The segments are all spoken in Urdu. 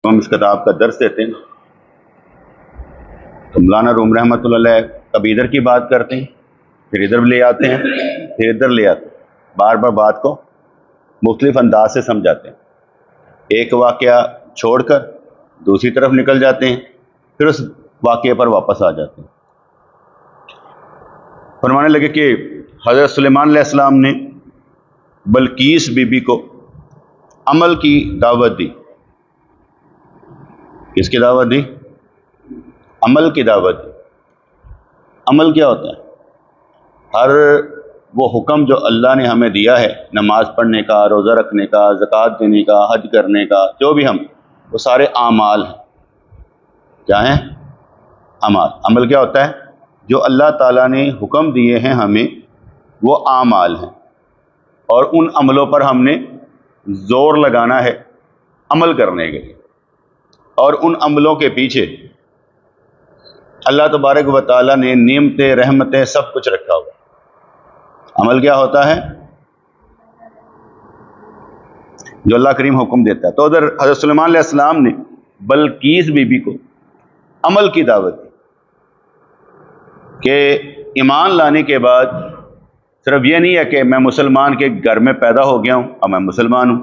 ہم اس کتاب کا درس دیتے ہیں تو مولانا روم رحمۃ اللہ علیہ کبھی ادھر کی بات کرتے ہیں، پھر ادھر لے آتے ہیں، پھر ادھر لے آتے ہیں، بار بار بات کو مختلف انداز سے سمجھاتے ہیں، ایک واقعہ چھوڑ کر دوسری طرف نکل جاتے ہیں، پھر اس واقعے پر واپس آ جاتے ہیں۔ فرمانے لگے کہ حضرت سلیمان علیہ السلام نے بلقیس بی بی کو عمل کی دعوت دی۔ کس کی دعوت دی؟ عمل کی دعوت دی۔ عمل کیا ہوتا ہے؟ ہر وہ حکم جو اللہ نے ہمیں دیا ہے، نماز پڑھنے کا، روزہ رکھنے کا، زکوٰۃ دینے کا، حج کرنے کا، جو بھی وہ سارے اعمال ہیں۔ کیا ہیں؟ اعمال۔ عمل کیا ہوتا ہے؟ جو اللہ تعالیٰ نے حکم دیے ہیں ہمیں، وہ اعمال ہیں، اور ان عملوں پر ہم نے زور لگانا ہے عمل کرنے کے لیے، اور ان عملوں کے پیچھے اللہ تبارک و تعالیٰ نے نعمتیں، رحمتیں، سب کچھ رکھا ہوا۔ عمل کیا ہوتا ہے؟ جو اللہ کریم حکم دیتا ہے۔ تو ادھر حضرت سلیمان علیہ السلام نے بلقیس بی بی کو عمل کی دعوت دی کہ ایمان لانے کے بعد صرف یہ نہیں ہے کہ میں مسلمان کے گھر میں پیدا ہو گیا ہوں اور میں مسلمان ہوں،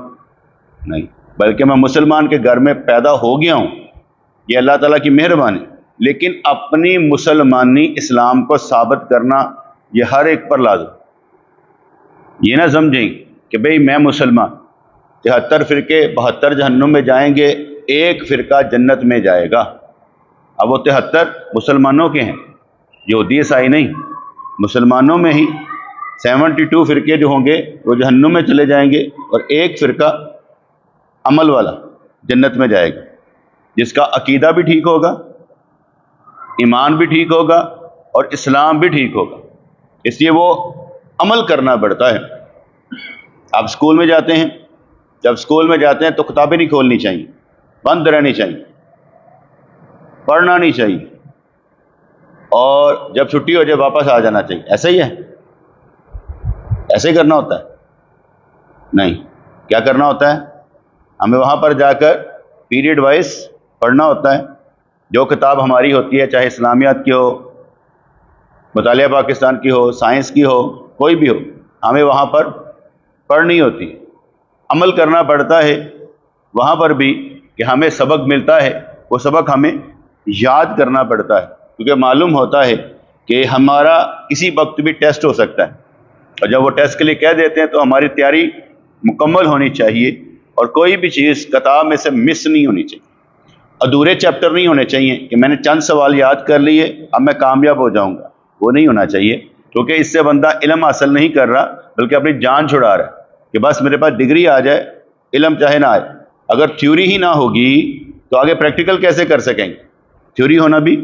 نہیں، بلکہ میں مسلمان کے گھر میں پیدا ہو گیا ہوں، یہ اللہ تعالیٰ کی مہربانی، لیکن اپنی مسلمانی اسلام کو ثابت کرنا یہ ہر ایک پر لازم۔ یہ نہ سمجھیں کہ بھئی میں مسلمان، 73 فرقے 72 جہنم میں جائیں گے، ایک فرقہ جنت میں جائے گا۔ اب وہ 73 مسلمانوں کے ہیں، یہودی عیسائی نہیں، مسلمانوں میں ہی 72 فرقے جو ہوں گے وہ جہنم میں چلے جائیں گے، اور ایک فرقہ عمل والا جنت میں جائے گا، جس کا عقیدہ بھی ٹھیک ہوگا، ایمان بھی ٹھیک ہوگا، اور اسلام بھی ٹھیک ہوگا۔ اس لیے وہ عمل کرنا پڑتا ہے۔ آپ اسکول میں جاتے ہیں، جب اسکول میں جاتے ہیں تو کتابیں نہیں کھولنی چاہیے، بند رہنی چاہیے، پڑھنا نہیں چاہیے، اور جب چھٹی ہو جائے واپس آ جانا چاہیے۔ ایسا ہی ہے؟ ایسے ہی کرنا ہوتا ہے؟ نہیں، کیا کرنا ہوتا ہے؟ ہمیں وہاں پر جا کر پیریڈ وائز پڑھنا ہوتا ہے۔ جو کتاب ہماری ہوتی ہے، چاہے اسلامیات کی ہو، مطالعہ پاکستان کی ہو، سائنس کی ہو، کوئی بھی ہو، ہمیں وہاں پر پڑھنی ہوتی ہے، عمل کرنا پڑتا ہے وہاں پر بھی، کہ ہمیں سبق ملتا ہے، وہ سبق ہمیں یاد کرنا پڑتا ہے، کیونکہ معلوم ہوتا ہے کہ ہمارا کسی وقت بھی ٹیسٹ ہو سکتا ہے، اور جب وہ ٹیسٹ کے لیے کہہ دیتے ہیں تو ہماری تیاری مکمل ہونی چاہیے، اور کوئی بھی چیز کتاب میں سے مس نہیں ہونی چاہیے، ادھورے چیپٹر نہیں ہونے چاہیے کہ میں نے چند سوال یاد کر لیے اب میں کامیاب ہو جاؤں گا، وہ نہیں ہونا چاہیے، کیونکہ اس سے بندہ علم حاصل نہیں کر رہا بلکہ اپنی جان چھڑا رہا ہے، کہ بس میرے پاس ڈگری آ جائے، علم چاہے نہ آئے۔ اگر تھیوری ہی نہ ہوگی تو آگے پریکٹیکل کیسے کر سکیں گے؟ تھیوری ہونا بھی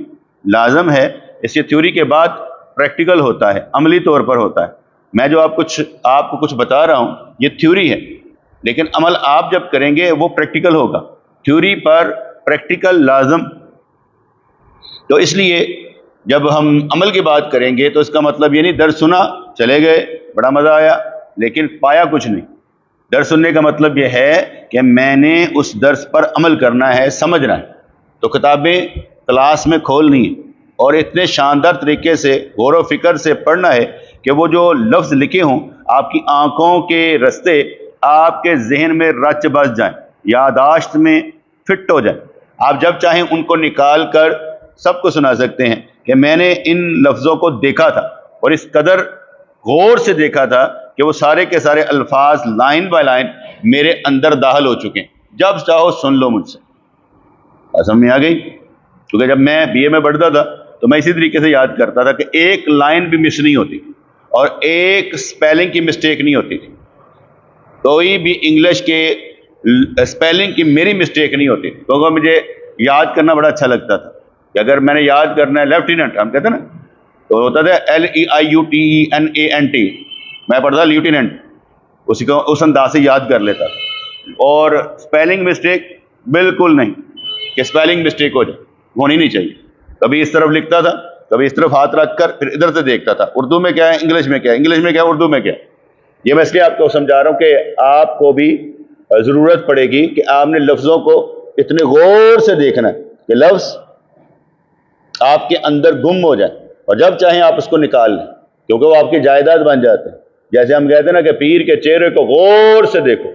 لازم ہے، اس لیے تھیوری کے بعد پریکٹیکل ہوتا ہے، عملی طور پر ہوتا ہے۔ میں جو آپ کو کچھ بتا رہا ہوں یہ تھیوری ہے، لیکن عمل آپ جب کریں گے وہ پریکٹیکل ہوگا، تھیوری پر پریکٹیکل لازم۔ تو اس لیے جب ہم عمل کی بات کریں گے تو اس کا مطلب یہ نہیں درس سنا چلے گئے بڑا مزہ آیا لیکن پایا کچھ نہیں۔ درس سننے کا مطلب یہ ہے کہ میں نے اس درس پر عمل کرنا ہے، سمجھنا ہے۔ تو کتابیں کلاس میں کھولنی ہے اور اتنے شاندار طریقے سے غور و فکر سے پڑھنا ہے کہ وہ جو لفظ لکھے ہوں آپ کی آنکھوں کے رستے آپ کے ذہن میں رچ بس جائیں، یادداشت میں فٹ ہو جائیں، آپ جب چاہیں ان کو نکال کر سب کو سنا سکتے ہیں کہ میں نے ان لفظوں کو دیکھا تھا، اور اس قدر غور سے دیکھا تھا کہ وہ سارے کے سارے الفاظ لائن بائی لائن میرے اندر داخل ہو چکے ہیں، جب چاہو سن لو مجھ سے۔ سمجھ میں آ گئی؟ کیونکہ جب میں بی اے میں پڑھتا تھا تو میں اسی طریقے سے یاد کرتا تھا کہ ایک لائن بھی مس نہیں ہوتی اور ایک سپیلنگ کی مسٹیک نہیں ہوتی تھی، کوئی بھی انگلش کے سپیلنگ کی میری مسٹیک نہیں ہوتی، کیونکہ مجھے یاد کرنا بڑا اچھا لگتا تھا کہ اگر میں نے یاد کرنا ہے لیفٹیننٹ، ہم کہتے ہیں نا، تو ہوتا تھا LEIUTENANT، میں پڑھتا لیوٹیننٹ، اسی کو اس انداز سے یاد کر لیتا تھا، اور سپیلنگ مسٹیک بالکل نہیں کہ سپیلنگ مسٹیک ہو جائے، ہونی نہیں چاہیے۔ کبھی اس طرف لکھتا تھا، کبھی اس طرف ہاتھ رکھ کر پھر ادھر سے دیکھتا تھا، اردو میں کیا ہے، انگلش میں کیا ہے، انگلش میں کیا ہے، اردو میں کیا ہے۔ یہ میں اس لیے آپ کو سمجھا رہا ہوں کہ آپ کو بھی ضرورت پڑے گی کہ آپ نے لفظوں کو اتنے غور سے دیکھنا ہے کہ لفظ آپ کے اندر گم ہو جائے اور جب چاہیں آپ اس کو نکال لیں، کیونکہ وہ آپ کی جائیداد بن جاتے ہیں۔ جیسے ہم کہتے ہیں نا کہ پیر کے چہرے کو غور سے دیکھو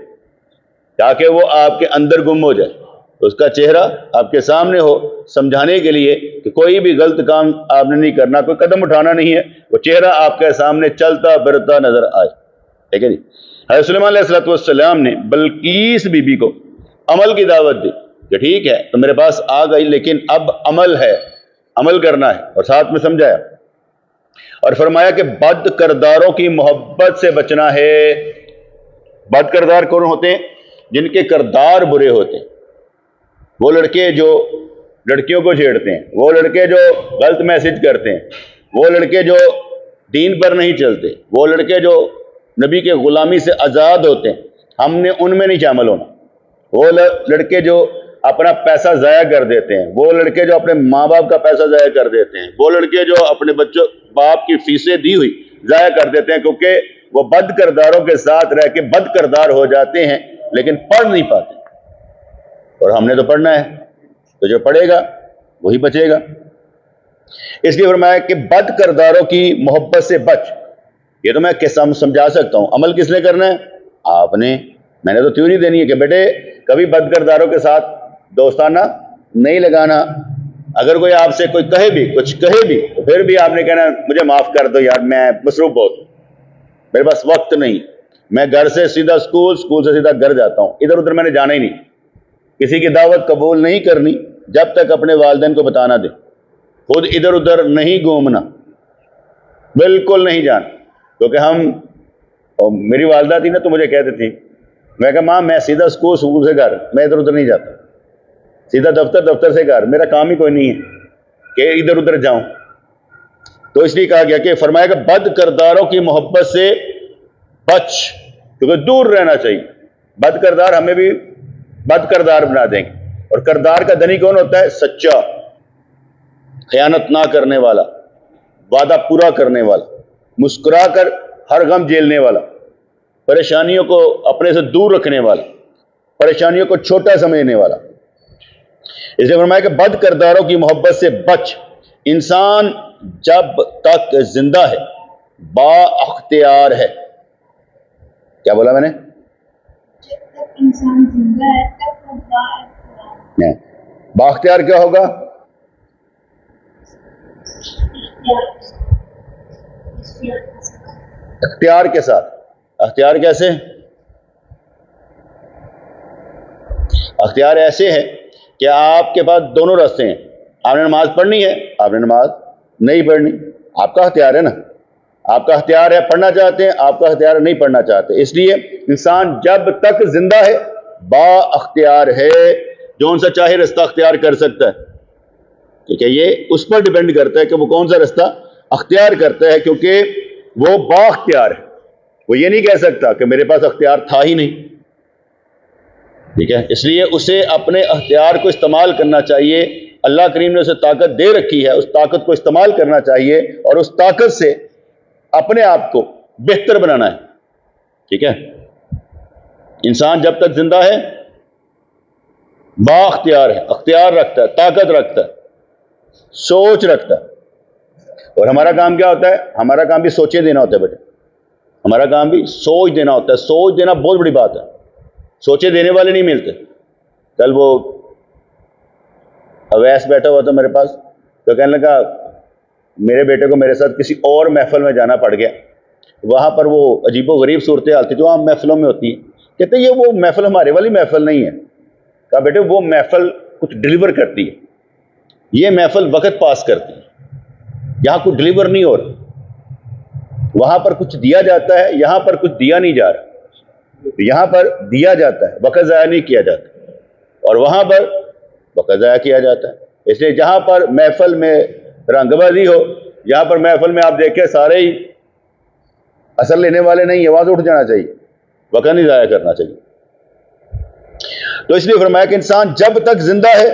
تاکہ وہ آپ کے اندر گم ہو جائے، اس کا چہرہ آپ کے سامنے ہو، سمجھانے کے لیے کہ کوئی بھی غلط کام آپ نے نہیں کرنا، کوئی قدم اٹھانا نہیں ہے، وہ چہرہ آپ کے سامنے چلتا پھرتا نظر آئے، ٹھیک ہے جی۔ حضرت سلیمان علیہ السلام نے بلقیس بی بی کو عمل کی دعوت دی کہ ٹھیک ہے تو میرے پاس آ گئی، لیکن اب عمل ہے، عمل کرنا ہے، اور ساتھ میں سمجھایا اور فرمایا کہ بد کرداروں کی محبت سے بچنا ہے۔ بد کردار کون ہوتے ہیں؟ جن کے کردار برے ہوتے ہیں، وہ لڑکے جو لڑکیوں کو چھیڑتے ہیں، وہ لڑکے جو غلط میسج کرتے ہیں، وہ لڑکے جو دین پر نہیں چلتے، وہ لڑکے جو نبی کے غلامی سے آزاد ہوتے ہیں، ہم نے ان میں نہیں شامل ہونا۔ وہ لڑکے جو اپنا پیسہ ضائع کر دیتے ہیں، وہ لڑکے جو اپنے ماں باپ کا پیسہ ضائع کر دیتے ہیں، وہ لڑکے جو اپنے بچوں باپ کی فیسیں دی ہوئی ضائع کر دیتے ہیں، کیونکہ وہ بد کرداروں کے ساتھ رہ کے بد کردار ہو جاتے ہیں لیکن پڑھ نہیں پاتے۔ اور ہم نے تو پڑھنا ہے، تو جو پڑھے گا وہی بچے گا۔ اس لیے فرمایا کہ بد کرداروں کی محبت سے بچ۔ یہ تو میں سمجھا سکتا ہوں، عمل کس نے کرنا ہے؟ آپ نے۔ میں نے تو تھیوری دینی ہے کہ بیٹے کبھی بد کرداروں کے ساتھ دوستانہ نہیں لگانا۔ اگر کوئی آپ سے کوئی کہے بھی، کچھ کہے بھی، تو پھر بھی آپ نے کہنا مجھے معاف کر دو یار، میں مصروف بہت ہوں، میرے پاس وقت نہیں، میں گھر سے سیدھا اسکول سے سیدھا گھر جاتا ہوں، ادھر ادھر میں نے جانا ہی نہیں۔ کسی کی دعوت قبول نہیں کرنی جب تک اپنے والدین کو بتانا دے، خود ادھر ادھر نہیں گھومنا، بالکل نہیں جانا۔ کیونکہ میری والدہ تھی نا تو مجھے کہتی تھی، میں کہا ماں میں سیدھا اسکول سے گھر، میں ادھر ادھر نہیں جاتا، سیدھا دفتر سے گھر، میرا کام ہی کوئی نہیں ہے کہ ادھر ادھر جاؤں۔ تو اس لیے کہا گیا کہ فرمایا کہ بد کرداروں کی محبت سے بچ، کیونکہ دور رہنا چاہیے۔ بد کردار ہمیں بھی بد کردار بنا دیں گے، اور کردار کا دنی کون ہوتا ہے؟ سچا، خیانت نہ کرنے والا، وعدہ پورا کرنے والا، مسکرا کر ہر غم جھیلنے والا، پریشانیوں کو اپنے سے دور رکھنے والا، پریشانیوں کو چھوٹا سمجھنے والا۔ اس لیے فرمایا کہ بد کرداروں کی محبت سے بچ۔ انسان جب تک زندہ ہے با اختیار ہے۔ کیا بولا میں نے؟ جب تک انسان زندہ ہے تب تک با اختیار ہے۔ با اختیار کیا ہوگا؟ اختیار کے ساتھ۔ اختیار کیسے؟ اختیار ایسے ہے کہ آپ کے پاس دونوں راستے ہیں، آپ نے نماز پڑھنی ہے، آپ نے نماز نہیں پڑھنی، آپ کا اختیار ہے نا۔ آپ کا اختیار ہے پڑھنا چاہتے ہیں، آپ کا اختیار ہے نہیں پڑھنا چاہتے۔ اس لیے انسان جب تک زندہ ہے با اختیار ہے، جو ان سے چاہے رستہ اختیار کر سکتا ہے۔ ٹھیک ہے، یہ اس پر ڈیپینڈ کرتا ہے کہ وہ کون سا رستہ اختیار کرتا ہے، کیونکہ وہ با اختیار ہے۔ وہ یہ نہیں کہہ سکتا کہ میرے پاس اختیار تھا ہی نہیں۔ ٹھیک ہے، اس لیے اسے اپنے اختیار کو استعمال کرنا چاہیے۔ اللہ کریم نے اسے طاقت دے رکھی ہے، اس طاقت کو استعمال کرنا چاہیے اور اس طاقت سے اپنے آپ کو بہتر بنانا ہے۔ ٹھیک ہے، انسان جب تک زندہ ہے با اختیار ہے، اختیار رکھتا ہے، طاقت رکھتا ہے، سوچ رکھتا ہے۔ اور ہمارا کام کیا ہوتا ہے؟ ہمارا کام بھی سوچیں دینا ہوتا ہے بیٹے، ہمارا کام بھی سوچ دینا ہوتا ہے۔ سوچ دینا بہت بڑی بات ہے، سوچے دینے والے نہیں ملتے۔ کل وہ اویس بیٹھا ہوا تھا میرے پاس، تو کہنے لگا میرے بیٹے کو میرے ساتھ کسی اور محفل میں جانا پڑ گیا، وہاں پر وہ عجیب و غریب صورتحال تھی جو عام محفلوں میں ہوتی ہے۔ کہتے یہ وہ محفل ہمارے والی محفل نہیں ہے۔ کہا بیٹے وہ محفل کچھ ڈلیور کرتی ہے، یہ محفل وقت پاس کرتی ہے، یہاں کچھ ڈلیور نہیں ہو رہا، وہاں پر کچھ دیا جاتا ہے، یہاں پر کچھ دیا نہیں جا رہا۔ یہاں پر دیا جاتا ہے، وقت ضائع نہیں کیا جاتا، اور وہاں پر وقت ضائع کیا جاتا ہے۔ اس لیے جہاں پر محفل میں رنگ بازی ہو، یہاں پر محفل میں آپ دیکھیں سارے ہی اثر لینے والے نہیں ہیں، وہاں سے اٹھ جانا چاہیے، وقت نہیں ضائع کرنا چاہیے۔ تو اس لیے فرمایا کہ انسان جب تک زندہ ہے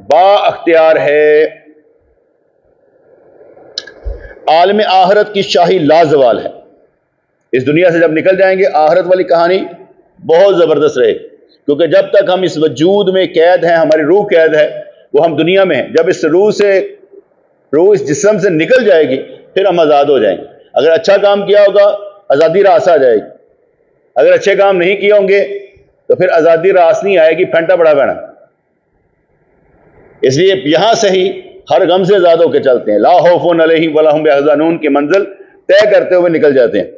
با اختیار ہے۔ عالم آخرت کی شاہی لازوال ہے۔ اس دنیا سے جب نکل جائیں گے آخرت والی کہانی بہت زبردست رہے، کیونکہ جب تک ہم اس وجود میں قید ہیں، ہماری روح قید ہے، وہ ہم دنیا میں ہیں. جب اس روح اس جسم سے نکل جائے گی پھر ہم آزاد ہو جائیں گے. اگر اچھا کام کیا ہوگا آزادی راس آ جائے گی، اگر اچھے کام نہیں کیے ہوں گے تو پھر آزادی راس نہیں آئے گی، پھنٹا بڑا بنا. اس لیے یہاں سے ہی ہر غم سے آزاد ہو کے چلتے ہیں. لا خوف علیہم ولا هم یحزنون کی منزل طے کرتے ہوئے نکل جاتے ہیں.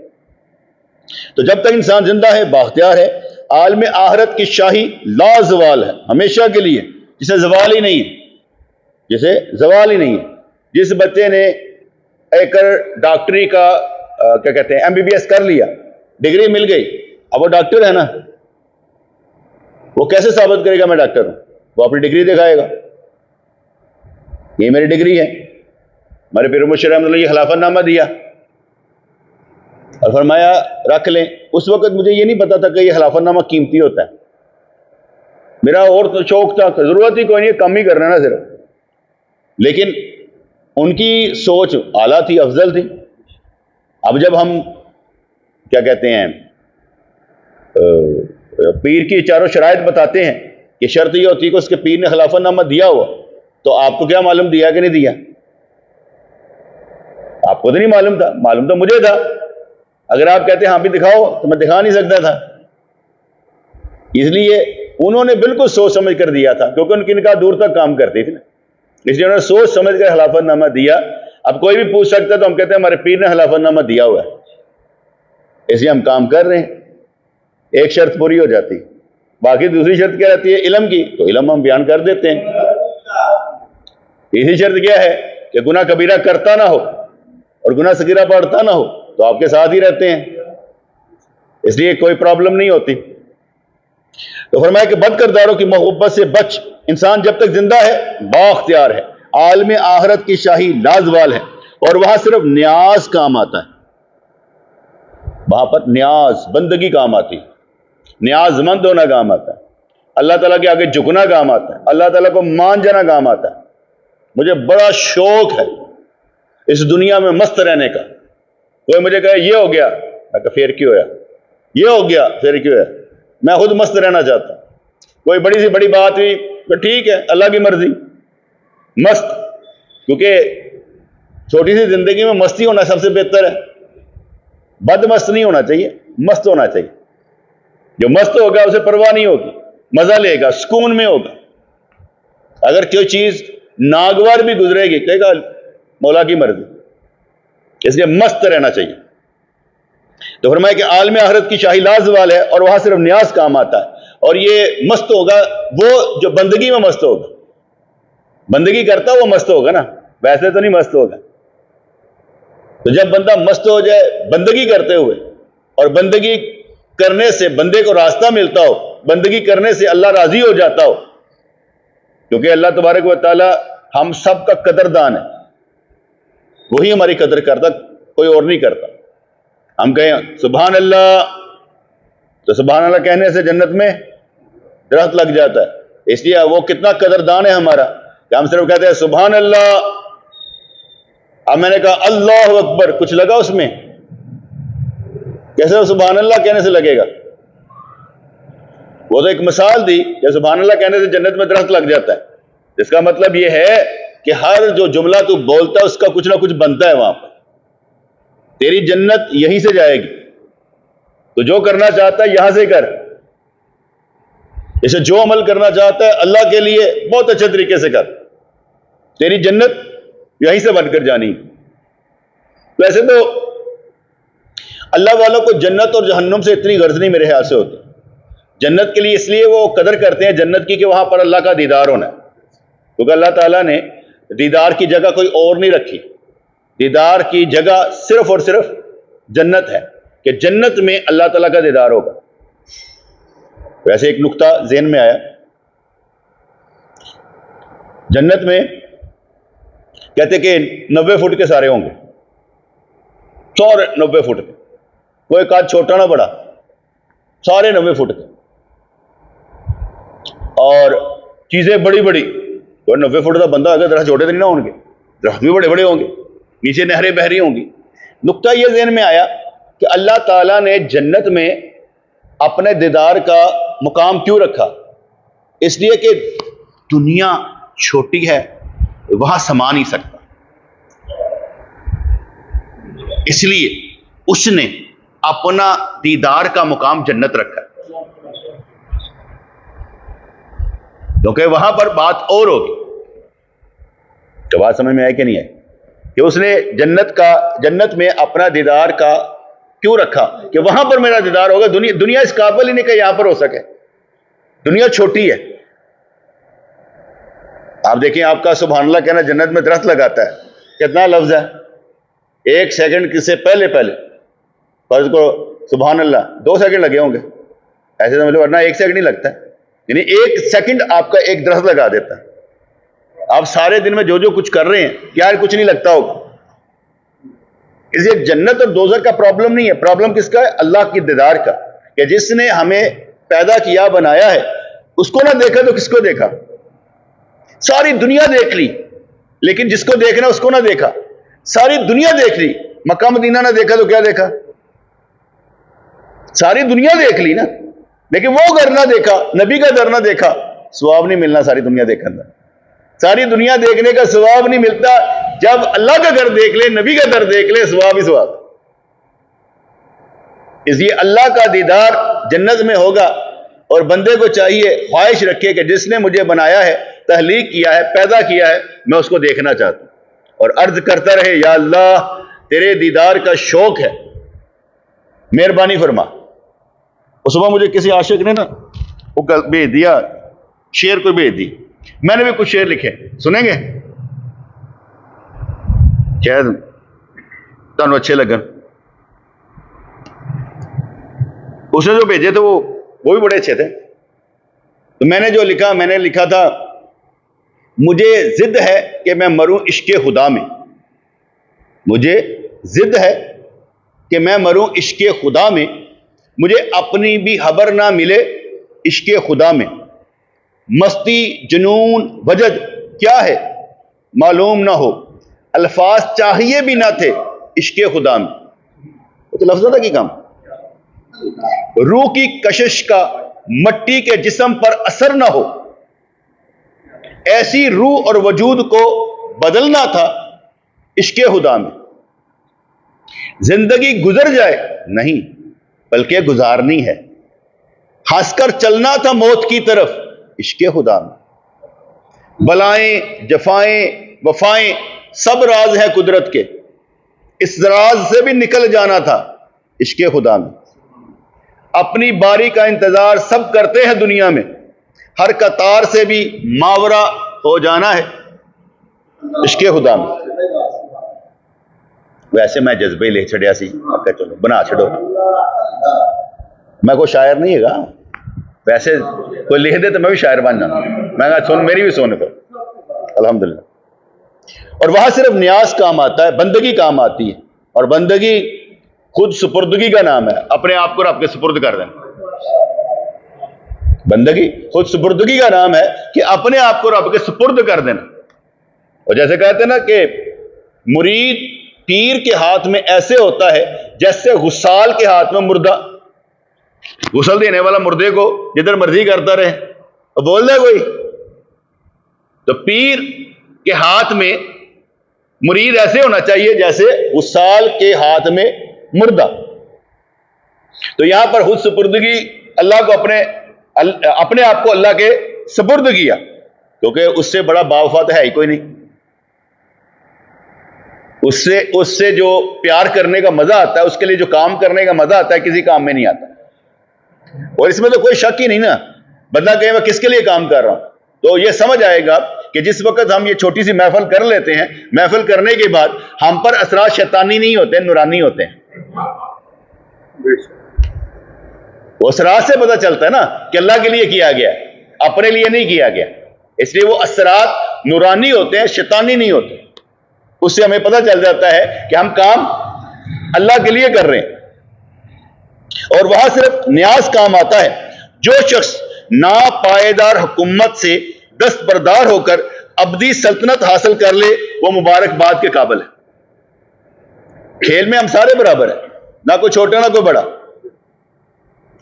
تو جب تک انسان زندہ ہے بااختیار ہے. عالم آخرت کی شاہی لا زوال ہے، ہمیشہ کے لیے، جسے زوال ہی نہیں ہے، جسے زوال ہی نہیں ہے. جس بچے نے ایک ڈاکٹری کا کیا کہتے ہیں MBBS کر لیا، ڈگری مل گئی، اب وہ ڈاکٹر ہے نا، وہ کیسے ثابت کرے گا میں ڈاکٹر ہوں؟ وہ اپنی ڈگری دکھائے گا، یہ میری ڈگری ہے. ہمارے پیر مرشد رحمۃ اللہ یہ خلافت نامہ دیا اور فرمایا رکھ لیں. اس وقت مجھے یہ نہیں پتا تھا کہ یہ خلافت نامہ قیمتی ہوتا ہے. میرا اور تو شوق تھا، ضرورت ہی کوئی نہیں، کم ہی کرنا نا صرف. لیکن ان کی سوچ اعلیٰ تھی، افضل تھی. اب جب ہم کیا کہتے ہیں پیر کی چاروں شرائط بتاتے ہیں کہ شرط یہ ہوتی ہے کہ اس کے پیر نے خلافت نامہ دیا ہوا، تو آپ کو کیا معلوم دیا کہ نہیں دیا؟ آپ کو تو نہیں معلوم تھا، معلوم تو مجھے تھا. اگر آپ کہتے ہاں بھی دکھاؤ تو میں دکھا نہیں سکتا تھا. اس لیے انہوں نے بالکل سوچ سمجھ کر دیا تھا، کیونکہ ان کی نکاح دور تک کام کرتی تھی نا، اس لیے انہوں نے سوچ سمجھ کر خلافت نامہ دیا. اب کوئی بھی پوچھ سکتا ہے تو ہم کہتے ہیں ہمارے پیر نے خلافت نامہ دیا ہوا ہے، اس لیے ہم کام کر رہے ہیں. ایک شرط پوری ہو جاتی، باقی دوسری شرط کیا رہتی ہے علم کی، تو علم ہم بیان کر دیتے ہیں. تیسری شرط کیا ہے کہ گناہ کبیرہ کرتا نہ ہو اور گناہ صغیرہ پڑھتا نہ ہو، تو آپ کے ساتھ ہی رہتے ہیں، اس لیے کوئی پرابلم نہیں ہوتی. تو فرمایا کہ بد کرداروں کی محبت سے بچ. انسان جب تک زندہ ہے بااختیار ہے. عالم آخرت کی شاہی لازوال ہے، اور وہاں صرف نیاز کام آتا ہے. وہاں پر نیاز بندگی کام آتی، نیاز مند ہونا کام آتا ہے، اللہ تعالیٰ کے آگے جھکنا کام آتا ہے، اللہ تعالیٰ کو مان جانا کام آتا ہے. مجھے بڑا شوق ہے اس دنیا میں مست رہنے کا. کوئی مجھے کہے یہ ہو گیا، میں کہا پھر کیوں ہوا؟ یہ ہو گیا پھر کیوں ہوا؟ میں خود مست رہنا چاہتا ہوں. کوئی بڑی سی بڑی بات ہوئی تو ٹھیک ہے، اللہ کی مرضی، مست. کیونکہ چھوٹی سی زندگی میں مستی ہونا سب سے بہتر ہے. بد مست نہیں ہونا چاہیے، مست ہونا چاہیے. جو مست ہوگا اسے پرواہ نہیں ہوگی، مزہ لے گا، سکون میں ہوگا. اگر کوئی چیز ناگوار بھی گزرے گی کہے گا مولا کی مرضی. اس لیے مست رہنا چاہیے. تو فرمایا کہ عالم آخرت کی شاہی لازوال ہے، اور وہاں صرف نیاز کام آتا ہے. اور یہ مست ہوگا وہ جو بندگی میں مست ہوگا. بندگی کرتا وہ مست ہوگا نا، ویسے تو نہیں مست ہوگا. تو جب بندہ مست ہو جائے بندگی کرتے ہوئے، اور بندگی کرنے سے بندے کو راستہ ملتا ہو، بندگی کرنے سے اللہ راضی ہو جاتا ہو، کیونکہ اللہ تبارک و تعالی ہم سب کا قدردان ہے، وہی ہماری قدر کرتا، کوئی اور نہیں کرتا. ہم کہیں سبحان اللہ تو سبحان اللہ کہنے سے جنت میں درخت لگ جاتا ہے. اس لیے وہ کتنا قدردان ہے ہمارا کہ ہم صرف کہتے ہیں سبحان اللہ. اب میں نے کہا اللہ اکبر، کچھ لگا اس میں؟ کیسے سبحان اللہ کہنے سے لگے گا؟ وہ تو ایک مثال دی کہ سبحان اللہ کہنے سے جنت میں درخت لگ جاتا ہے. جس کا مطلب یہ ہے کہ ہر جو جملہ تو بولتا ہے اس کا کچھ نہ کچھ بنتا ہے وہاں پر. تیری جنت یہیں سے جائے گی. تو جو کرنا چاہتا ہے یہاں سے کر. اسے جو عمل کرنا چاہتا ہے اللہ کے لیے بہت اچھے طریقے سے کر. تیری جنت یہیں سے بن کر جانی. ویسے تو اللہ والوں کو جنت اور جہنم سے اتنی غرض نہیں میرے خیال سے ہوتی. جنت کے لیے اس لیے وہ قدر کرتے ہیں جنت کی کہ وہاں پر اللہ کا دیدار ہونا ہے. کیونکہ اللہ تعالیٰ نے دیدار کی جگہ کوئی اور نہیں رکھی. دیدار کی جگہ صرف اور صرف جنت ہے کہ جنت میں اللہ تعالیٰ کا دیدار ہوگا. ویسے ایک نقطہ ذہن میں آیا، جنت میں کہتے کہ 90 فٹ کے سارے ہوں گے، 90 فٹ کے، کوئی کاج چھوٹا نہ بڑا، سارے 90 فٹ کے. اور چیزیں بڑی بڑی، تو 90 فٹ کا بندہ اگر درخت چھوٹے تو نہیں نہ ہوں گے، درخت بھی بڑے بڑے ہوں گے، نیچے نہریں بہ رہی ہوں گی. نقطہ یہ ذہن میں آیا کہ اللہ تعالیٰ نے جنت میں اپنے دیدار کا مقام کیوں رکھا؟ اس لیے کہ دنیا چھوٹی ہے، وہاں سما نہیں سکتا، اس لیے اس نے اپنا دیدار کا مقام جنت رکھا، کیونکہ وہاں پر بات اور ہوگی۔ تو بات سمجھ میں آئی کہ نہیں آئی کہ اس نے جنت میں اپنا دیدار کا کیوں رکھا کہ وہاں پر میرا دیدار ہوگا۔ دنیا اس قابل ہی نہیں کہ یہاں پر ہو سکے، دنیا چھوٹی ہے۔ آپ دیکھیں، آپ کا سبحان اللہ کہنا جنت میں درخت لگاتا ہے، کتنا لفظ ہے؟ 1 سیکنڈ سے پہلے فرض کو سبحان اللہ 2 سیکنڈ لگے ہوں گے، ایسے سمجھ لو، ورنہ 1 سیکنڈ نہیں لگتا ہے، یعنی 1 سیکنڈ آپ کا ایک درخت لگا دیتا ہے۔ آپ سارے دن میں جو کچھ کر رہے ہیں، کیا کچھ نہیں لگتا ہوگا؟ اس لیے جنت اور دوزخ کا پرابلم نہیں ہے، پرابلم کس کا ہے؟ اللہ کی دیدار کا، کہ جس نے ہمیں پیدا کیا بنایا ہے، اس کو نہ دیکھا تو کس کو دیکھا؟ ساری دنیا دیکھ لی، لیکن جس کو دیکھنا اس کو نہ دیکھا۔ ساری دنیا دیکھ لی، مکہ مدینہ نہ دیکھا تو کیا دیکھا؟ ساری دنیا دیکھ لی نا، لیکن وہ گھر نہ دیکھا، نبی کا در نہ دیکھا، ثواب نہیں ملنا ساری دنیا دیکھنے کا۔ ساری دنیا دیکھنے کا ثواب نہیں ملتا، جب اللہ کا گھر دیکھ لے، نبی کا در دیکھ لے، ثواب ہی ثواب۔ اس لیے اللہ کا دیدار جنت میں ہوگا، اور بندے کو چاہیے خواہش رکھے کہ جس نے مجھے بنایا ہے، تخلیق کیا ہے، پیدا کیا ہے، میں اس کو دیکھنا چاہتا ہوں، اور عرض کرتا رہے یا اللہ تیرے دیدار کا شوق ہے، مہربانی فرما۔ اس صبح مجھے کسی عاشق نے نا وہ بھیج دیا، شعر کو بھیج دی، میں نے بھی کچھ شعر لکھے، سنیں گے؟ شاید تمہیں اچھے لگن۔ اس نے جو بھیجے تھے وہ بھی بڑے اچھے تھے۔ تو میں نے جو لکھا، میں نے لکھا تھا مجھے ضد ہے کہ میں مروں عشق خدا میں، مجھے ضد ہے کہ میں مروں عشق خدا میں، مجھے اپنی بھی خبر نہ ملے عشق خدا میں، مستی جنون وجد کیا ہے معلوم نہ ہو، الفاظ چاہیے بھی نہ تھے عشق خدا میں۔ وہ تو لفظ تھا کہ کام، روح کی کشش کا مٹی کے جسم پر اثر نہ ہو، ایسی روح اور وجود کو بدلنا تھا عشق خدا میں، زندگی گزر جائے نہیں بلکہ گزارنی ہے، ہنس کر چلنا تھا موت کی طرف عشق خدا میں، بلائیں جفائیں وفائیں سب راز ہے قدرت کے، اس راز سے بھی نکل جانا تھا عشق خدا میں، اپنی باری کا انتظار سب کرتے ہیں دنیا میں، ہر قطار سے بھی ماورا ہو جانا ہے عشق خدا میں۔ ویسے میں جذبے لے چھڑیا سی، آپ کہا چلو بنا چھڑو، میں کوئی شاعر نہیں ہے گا، ویسے کوئی لکھ دے تو میں بھی شاعر بن جانا، میں کہا سن میری بھی سن کو، الحمدللہ۔ اور وہاں صرف نیاز کام آتا ہے، بندگی کام آتی ہے، اور بندگی خود سپردگی کا نام ہے، اپنے آپ کو رب کے سپرد کر دینا۔ بندگی خود سپردگی کا نام ہے کہ اپنے آپ کو رب کے سپرد کر دینا۔ اور جیسے کہتے ہیں نا کہ مرید پیر کے ہاتھ میں ایسے ہوتا ہے جیسے غسال کے ہاتھ میں مردہ، غسل دینے والا مردے کو جدھر مرضی کرتا رہے، اور بول دے کوئی، تو پیر کے ہاتھ میں مرید ایسے ہونا چاہیے جیسے غسال کے ہاتھ میں مردہ۔ تو یہاں پر خود سپردگی، اللہ کو اپنے آپ کو اللہ کے سپرد کیا، کیونکہ اس سے بڑا باوفات ہے ہی کوئی نہیں۔ اس سے جو پیار کرنے کا مزہ آتا ہے، اس کے لیے جو کام کرنے کا مزہ آتا ہے، کسی کام میں نہیں آتا۔ اور اس میں تو کوئی شک ہی نہیں نا، بندہ کہے میں کس کے لیے کام کر رہا ہوں، تو یہ سمجھ آئے گا کہ جس وقت ہم یہ چھوٹی سی محفل کر لیتے ہیں، محفل کرنے کے بعد ہم پر اثرات شیطانی نہیں ہوتے، نورانی ہوتے ہیں۔ وہ اثرات سے پتہ چلتا ہے نا کہ اللہ کے لیے کیا گیا، اپنے لیے نہیں کیا گیا، اس لیے وہ اثرات نورانی ہوتے ہیں، شیطانی نہیں ہوتے۔ اس سے ہمیں پتہ چل جاتا ہے کہ ہم کام اللہ کے لیے کر رہے ہیں۔ اور وہاں صرف نیاز کام آتا ہے۔ جو شخص ناپائیدار حکومت سے دستبردار ہو کر ابدی سلطنت حاصل کر لے، وہ مبارکباد کے قابل ہے۔ کھیل میں ہم سارے برابر ہیں، نہ کوئی چھوٹا نہ کوئی بڑا،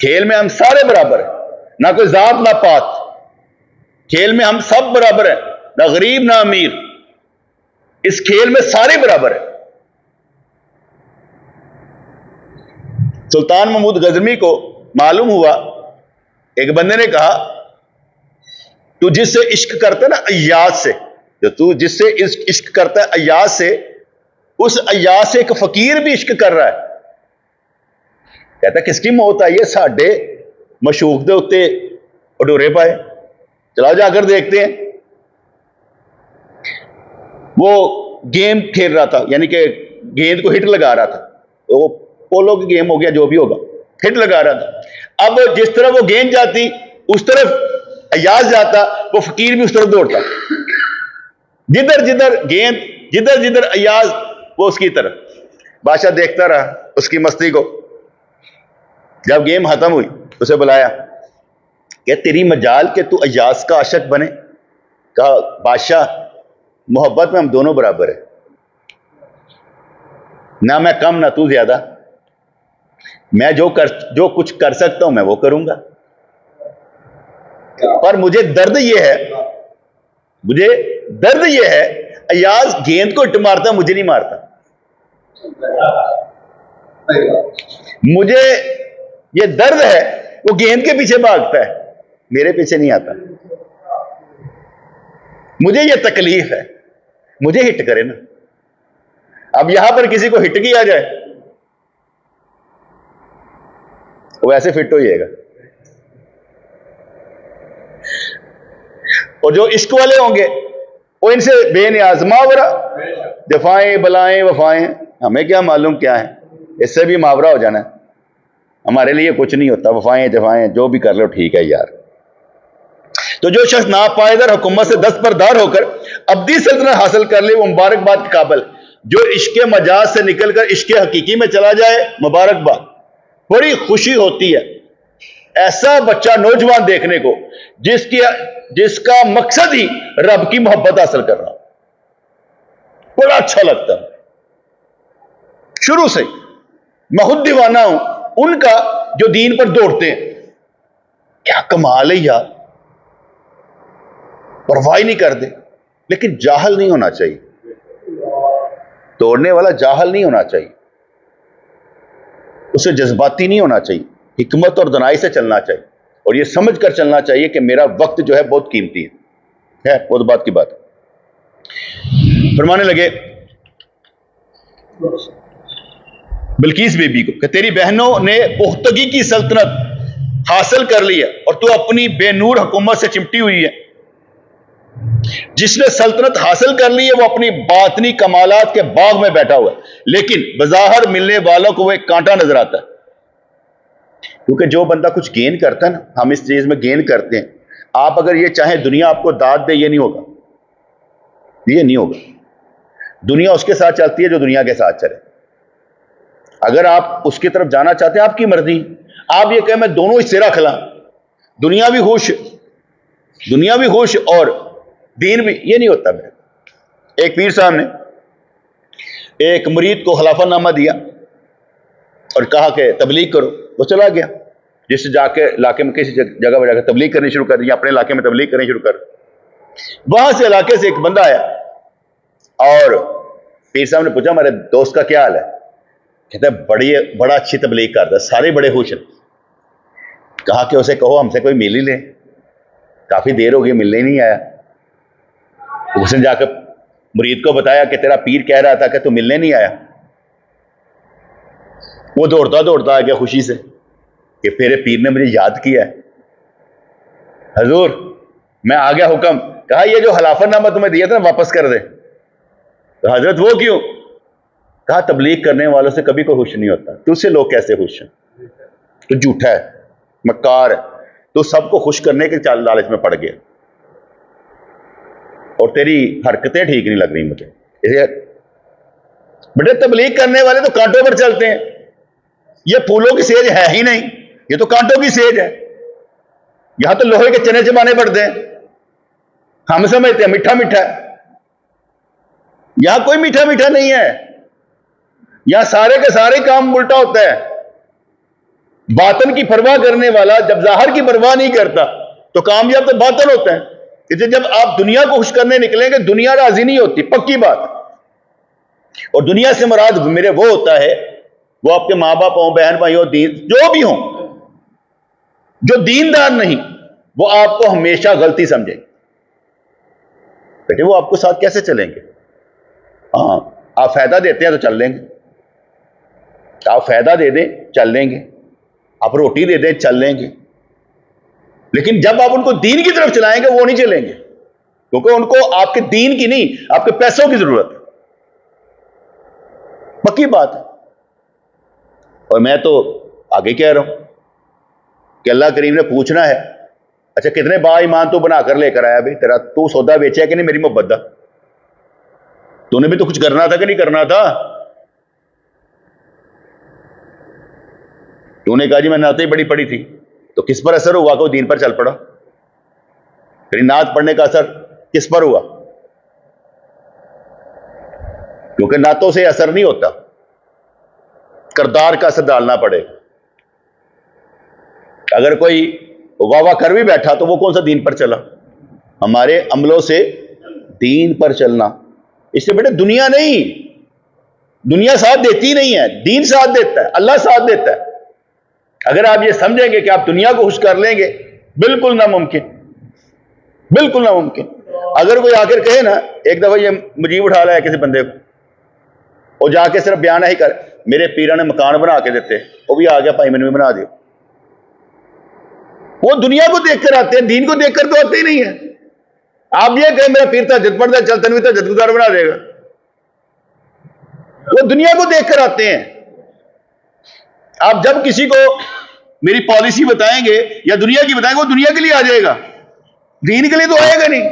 کھیل میں ہم سارے برابر ہیں، نہ کوئی ذات نہ پات، کھیل میں ہم سب برابر ہیں، نہ غریب نہ امیر، اس کھیل میں سارے برابر ہیں۔ سلطان محمود غزنوی کو معلوم ہوا، ایک بندے نے کہا تو جس سے عشق کرتا ہے نا ایاز سے، جو تو جس سے عشق کرتا ہے ایاز سے، اس ایاز سے ایک فقیر بھی عشق کر رہا ہے۔ کہتا ہے کس کی موت آئی ہے؟ ساڈے مشوق دے اتے اڈورے پائے، چلاؤ جا کر دیکھتے ہیں۔ وہ گیم کھیل رہا تھا، یعنی کہ گیند کو ہٹ لگا رہا تھا، وہ پولو کی گیم ہو گیا جو بھی ہوگا، ہٹ لگا رہا تھا۔ اب جس طرح وہ گیند جاتی اس طرف ایاز جاتا، وہ فقیر بھی اس طرف دوڑتا، جدھر جدھر گیند، جدھر جدھر ایاز، وہ اس کی طرف۔ بادشاہ دیکھتا رہا اس کی مستی کو۔ جب گیم ختم ہوئی اسے بلایا کہ تیری مجال کہ تو ایاز کا عاشق بنے۔ کہا بادشاہ محبت میں ہم دونوں برابر ہیں، نہ میں کم نہ تو زیادہ، میں جو کچھ کر سکتا ہوں میں وہ کروں گا، پر مجھے درد یہ ہے ایاز گیند کو ہٹ مارتا، مجھے نہیں مارتا، مجھے یہ درد ہے وہ گیند کے پیچھے بھاگتا ہے، میرے پیچھے نہیں آتا، مجھے یہ تکلیف ہے، مجھے ہٹ کرے نا۔ اب یہاں پر کسی کو ہٹ کیا جائے وہ ایسے فٹ ہو جائے گا۔ اور جو عشق والے ہوں گے وہ ان سے بے نیاز، ماورا جفائیں بلائیں وفائیں، ہمیں کیا معلوم کیا ہے، اس سے بھی ماورا ہو جانا ہے، ہمارے لیے کچھ نہیں ہوتا، وفائیں جفائیں جو بھی کر لو ٹھیک ہے یار۔ تو جو شخص ناپائیدار حکومت سے دستبردار ہو کر ابدی سلطنت حاصل کر لے وہ مبارکباد کے قابل، جو عشق مجاز سے نکل کر عشق حقیقی میں چلا جائے مبارکباد، بڑی خوشی ہوتی ہے ایسا بچہ نوجوان دیکھنے کو جس کا مقصد ہی رب کی محبت حاصل کر رہا، بڑا اچھا لگتا ہے۔ شروع سے میں خود دیوانہ ہوں ان کا جو دین پر دوڑتے ہیں، کیا کمال ہے یار، پرواہ نہیں کرتے، لیکن جاہل نہیں ہونا چاہیے، دوڑنے والا جاہل نہیں ہونا چاہیے، اسے جذباتی نہیں ہونا چاہیے، حکمت اور دانائی سے چلنا چاہیے، اور یہ سمجھ کر چلنا چاہیے کہ میرا وقت جو ہے بہت قیمتی ہے وہ بات کی بات۔ فرمانے لگے بلقیس بی بی کو کہ تیری بہنوں نے پختگی کی سلطنت حاصل کر لی ہے اور تو اپنی بے نور حکومت سے چمٹی ہوئی ہے۔ جس نے سلطنت حاصل کر لی ہے وہ اپنی باطنی کمالات کے باغ میں بیٹھا ہوا ہے، لیکن بظاہر ملنے والوں کو وہ ایک کانٹا نظر آتا ہے۔ کیونکہ جو بندہ کچھ گین کرتا ہے نا، ہم اس چیز میں گین کرتے ہیں، آپ اگر یہ چاہیں دنیا آپ کو داد دے، یہ نہیں ہوگا، یہ نہیں ہوگا۔ دنیا اس کے ساتھ چلتی ہے جو دنیا کے ساتھ چلے، اگر آپ اس کی طرف جانا چاہتے ہیں آپ کی مرضی، آپ یہ کہیں میں دونوں حصے رکھ لاں، دنیا بھی خوش اور دین بھی، یہ نہیں ہوتا۔ میرے ایک پیر صاحب نے ایک مرید کو خلافہ نامہ دیا اور کہا کہ تبلیغ کرو، وہ چلا گیا، جس سے جا کے علاقے میں کسی جگہ پر جا کے تبلیغ کرنی شروع کر دی، اپنے علاقے میں تبلیغ کرنی شروع کر۔ وہاں سے علاقے سے ایک بندہ آیا اور پیر صاحب نے پوچھا ہمارے دوست کا کیا حال ہے؟ کہتا ہے بڑا اچھی تبلیغ کرتا ہے، سارے بڑے خوش ہیں۔ کہا کہ اسے کہو ہم سے کوئی مل ہی لے، کافی دیر ہو گئی ملنے ہی نہیں آیا۔ اس نے جا کے مرید کو بتایا کہ تیرا پیر کہہ رہا تھا کہ تو ملنے نہیں آیا۔ وہ دوڑتا آ گیا خوشی سے کہ میرے پیر نے مجھے یاد کیا ہے، حضور میں آ گیا حکم۔ کہا یہ جو خلافہ نامہ تمہیں دیا تھا نا واپس کر دے۔ تو حضرت وہ کیوں؟ کہا تبلیغ کرنے والوں سے کبھی کوئی خوش نہیں ہوتا، تجھ سے لوگ کیسے خوش ہیں؟ تو جھوٹا ہے، مکار ہے، تو سب کو خوش کرنے کے لالچ میں پڑ گیا، اور تیری حرکتیں ٹھیک نہیں لگ رہی مجھے۔ بیٹے تبلیغ کرنے والے تو کانٹوں پر چلتے ہیں، یہ پھولوں کی سیج ہے ہی نہیں، یہ تو کانٹوں کی سیج ہے، یہاں تو لوہے کے چنے چبانے پڑتے ہیں، ہم سمجھتے ہیں میٹھا میٹھا ہے، یہاں کوئی میٹھا میٹھا نہیں ہے، یہاں سارے کے سارے کام الٹا ہوتا ہے۔ باطن کی پرواہ کرنے والا جب ظاہر کی پرواہ نہیں کرتا تو کامیاب تو باطن ہوتا ہے. اس لیے جب آپ دنیا کو خوش کرنے نکلیں گے دنیا راضی نہیں ہوتی، پکی بات. اور دنیا سے مراد میرے وہ ہوتا ہے، وہ آپ کے ماں باپ ہوں، بہن بھائی ہوں، دین جو بھی ہوں، جو دیندار نہیں وہ آپ کو ہمیشہ غلطی سمجھیں گے. بیٹے وہ آپ کو ساتھ کیسے چلیں گے؟ ہاں آپ فائدہ دیتے ہیں تو چل لیں گے، آپ فائدہ دے دیں چل لیں گے، آپ روٹی دے دیں چل لیں گے، لیکن جب آپ ان کو دین کی طرف چلائیں گے وہ نہیں چلیں گے، کیونکہ ان کو آپ کے دین کی نہیں آپ کے پیسوں کی ضرورت ہے. پکی بات ہے. اور میں تو آگے کہہ رہا ہوں کہ اللہ کریم نے پوچھنا ہے اچھا کتنے با ایمان تو بنا کر لے کر آیا بھائی، تیرا تو سودا بیچا ہے کہ نہیں میری محبت دا؟ تو نے بھی تو کچھ کرنا تھا کہ نہیں کرنا تھا؟ تو نے کہا جی میں نعتیں بڑی پڑھی تھی، تو کس پر اثر ہوا کہ وہ دین پر چل پڑا؟ پھر نعت پڑھنے کا اثر کس پر ہوا؟ کیونکہ نعتوں سے اثر نہیں ہوتا، کردار کا اثر ڈالنا پڑے. اگر کوئی واہ واہ کر بھی بیٹھا تو وہ کون سا دین پر چلا؟ ہمارے عملوں سے دین پر چلنا. اس لیے بیٹے دنیا نہیں، دنیا ساتھ دیتی نہیں ہے، دین ساتھ دیتا ہے، اللہ ساتھ دیتا ہے. اگر آپ یہ سمجھیں گے کہ آپ دنیا کو خوش کر لیں گے، بالکل ناممکن، بالکل ناممکن. اگر کوئی آ کر کہے نا ایک دفعہ یہ مجیب اٹھا لایا کسی بندے کو، اور جا کے صرف بیان ہی کر میرے پیرا نے مکان بنا کے دیتے، وہ بھی آ گیا بھائی میں نے بھی بنا دیا. وہ دنیا کو دیکھ کر آتے ہیں، دین کو دیکھ کر تو آتے ہی نہیں ہیں. آپ یہ کہیں میرا پیر تہجد پڑھتا ہے چل تنوی تہجد گزار بنا دے گا، وہ دنیا کو دیکھ کر آتے ہیں. آپ جب کسی کو میری پالیسی بتائیں گے یا دنیا کی بتائیں گے وہ دنیا کے لیے آ جائے گا، دین کے لیے تو آئے گا نہیں.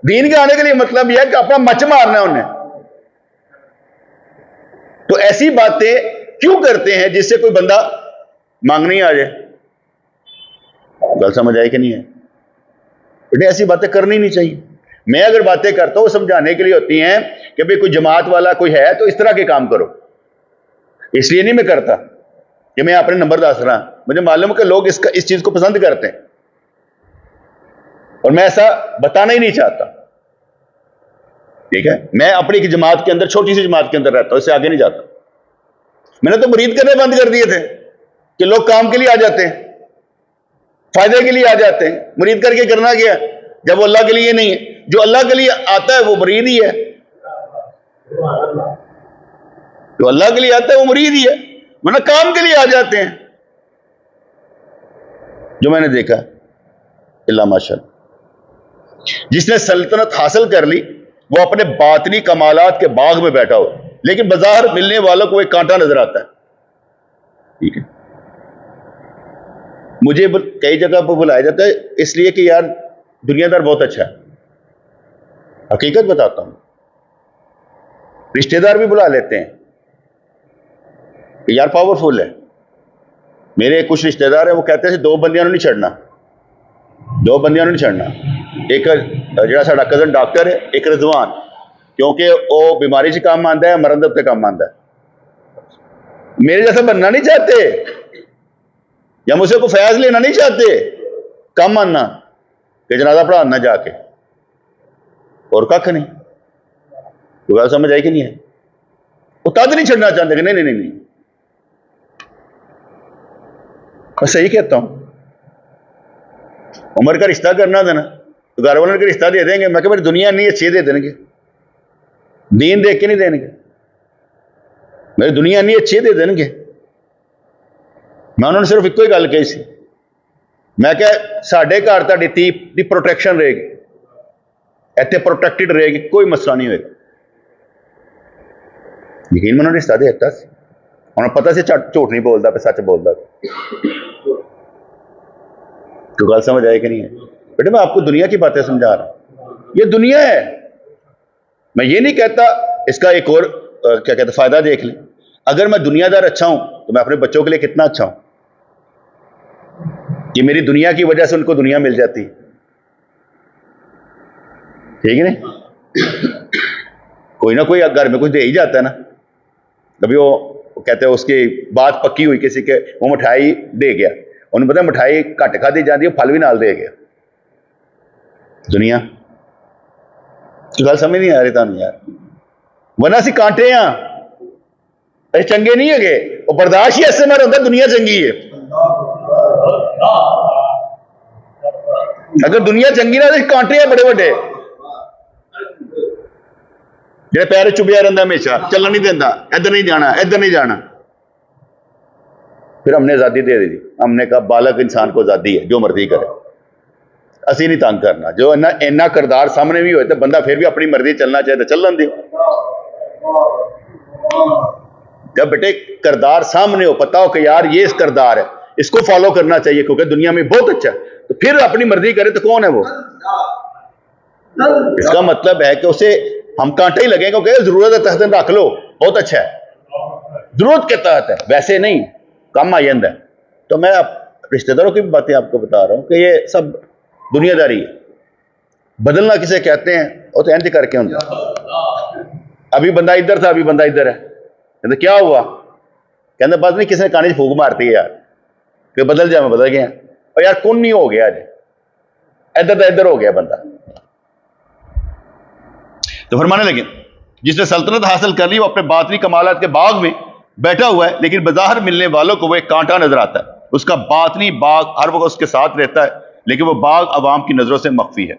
دین کے آنے کے لیے مطلب یہ ہے کہ اپنا مچ مارنا ہے انہیں. تو ایسی باتیں کیوں کرتے ہیں جس سے کوئی بندہ مانگنے ہی آ جائے؟ گل سمجھ آئی کہ نہیں ہے؟ بیٹے ایسی باتیں کرنی نہیں چاہیے. میں اگر باتیں کرتا ہوں سمجھانے کے لیے ہوتی ہیں کہ بھئی کوئی جماعت والا کوئی ہے تو اس طرح کے کام کرو. اس لیے نہیں میں کرتا کہ میں اپنے نمبر دس رہا، مجھے معلوم ہے کہ لوگ اس چیز کو پسند کرتے ہیں اور میں ایسا بتانا ہی نہیں چاہتا. ٹھیک ہے، میں اپنی ایک جماعت کے اندر چھوٹی سی جماعت کے اندر رہتا ہوں، اس سے آگے نہیں جاتا. میں نے تو مرید کرنے بند کر دیے تھے کہ لوگ کام کے لیے آ جاتے ہیں، فائدے کے لیے آ جاتے ہیں. مرید کر کے کرنا کیا جب وہ اللہ کے لیے نہیں ہے؟ جو اللہ کے لیے آتا ہے وہ مرید ہی ہے، جو اللہ کے لیے آتا ہے وہ مرید ہی ہے، ورنہ کام کے لیے آ جاتے ہیں. جو میں نے دیکھا اللہ ماشاءاللہ، جس نے سلطنت حاصل کر لی وہ اپنے باطنی کمالات کے باغ میں بیٹھا ہو، لیکن بظاہر ملنے والوں کو ایک کانٹا نظر آتا ہے. ٹھیک ہے، مجھے کئی جگہ پر بلایا جاتا ہے اس لیے کہ یار دنیا دار بہت اچھا ہے. حقیقت بتاتا ہوں، رشتہ دار بھی بلا لیتے ہیں کہ یار پاورفل ہے. میرے کچھ رشتہ دار ہیں وہ کہتے ہیں 2 بندیاں نہیں چھڑنا، 2 بندیاں نہیں چھڑنا. ایک جڑا ساڈا کزن ڈاکٹر ہے، ایک رضوان، کیونکہ وہ بیماری سے کام آندا ہے، مرن دے کام آندا ہے. میرے جیسا بننا نہیں چاہتے یا مجھ سے کوئی فیض لینا نہیں چاہتے، کم آنا کہ جنازہ پڑھانا جا کے اور کھ نہیں. تو گل سمجھ آئی کہ نہیں ہے؟ وہ تد نہیں چھڑنا چاہتے کہ نہیں نہیں نہیں. میں صحیح کہتا ہوں، عمر کا رشتہ کرنا تھا نا تو گھر والوں کا رشتہ دے دیں گے. میں کہ میری دنیا نہیں اچھی دے دیں گے، دین دیکھ کے نہیں دیں گے. میری دنیا نہیں اچھی دے دیں گے. میں انہوں نے صرف ایک ہی گل کہی سی، میں کہ ساڈے گھر تہاڈی تھی دی پروٹیکشن رہے گی، ایتھے پروٹیکٹڈ رہے گی، کوئی مسئلہ نہیں ہوئے گا. یقین میں انہوں نے رشتہ دے دیتا سی، انہوں نے پتا سی جھوٹ نہیں بولتا پہ سچ بولتا. تو گل سمجھ آئے کہ نہیں ہے؟ بیٹے میں آپ کو دنیا کی باتیں سمجھا رہا ہوں، یہ دنیا ہے. میں یہ نہیں کہتا اس کا ایک اور کیا کہتے فائدہ دیکھ لیں. اگر میں دنیا دار اچھا ہوں تو میں اپنے بچوں کے لیے کتنا اچھا ہوں کہ میری دنیا کی وجہ سے ان کو دنیا مل جاتی. ٹھیک ہے نہیں؟ کوئی نہ کوئی گھر میں کچھ دے ہی جاتا ہے نا. کبھی وہ وہ کہتے ہیں اس کی بات پکی ہوئی کسی کے, وہ مٹھائی دے گیا, انہوں نے پتا مٹھائی گھٹ کھادی جاتی ہے, پھل بھی نال دے گیا. دنیا گل سمجھ نہیں آ رہی تمہیں یار, ورنہ اسی کانٹے ہاں, اے چنگے نہیں ہے, وہ برداشت ہی ایسے مر ہوتا دنیا چنگی ہے. اگر دنیا چنگی نہ تو کانٹے ہیں بڑے بڑے جہاں پیر چبیا رہتا ہمیشہ, چلن نہیں دینا, ادھر نہیں جانا ادھر نہیں جانا. پھر ہم نے آزادی دے دی, ہم نے کہا بالغ انسان کو آزادی ہے, جو مرضی کرے, اسی نہیں تنگ کرنا. جو اینا کردار سامنے بھی ہوئے تو بندہ پھر بھی اپنی مرضی چلنا چاہے تو چلن دے. جب بیٹے کردار سامنے ہو, پتا ہو کہ یار یہ اس کردار ہے, اس کو فالو کرنا چاہیے کیونکہ دنیا میں بہت اچھا ہے, تو پھر اپنی مرضی کرے تو کون ہے وہ؟ اس کا مطلب ہے کہ اسے ہم کانٹے ہی لگیں کیونکہ ضرورت ہے تحت رکھ لو, بہت اچھا ہے, ضرورت کے تحت ہے, ویسے نہیں کم آئند ہے. تو میں رشتہ داروں کی بھی باتیں آپ کو بتا رہا ہوں کہ یہ سب دنیا داری ہے. بدلنا کسے کہتے ہیں وہ تو انج کر کے ہوتا. ابھی بندہ ادھر تھا, ابھی بندہ ادھر ہے, کہتے کیا ہوا, کہتے بس نہیں کسی نے کانے پھونک مارتی ہے یار کہ بدل جا, میں بدل گیا, اور یار کون نہیں ہو گیا جی, ادھر تو ادھر ہو گیا بندہ. تو فرمانے لگے جس نے سلطنت حاصل کر لی وہ اپنے باطنی کمالات کے باغ میں بیٹھا ہوا ہے, لیکن بظاہر ملنے والوں کو وہ ایک کانٹا نظر آتا ہے. اس کا باطنی باغ ہر وقت اس کے ساتھ رہتا ہے, لیکن وہ باغ عوام کی نظروں سے مخفی ہے.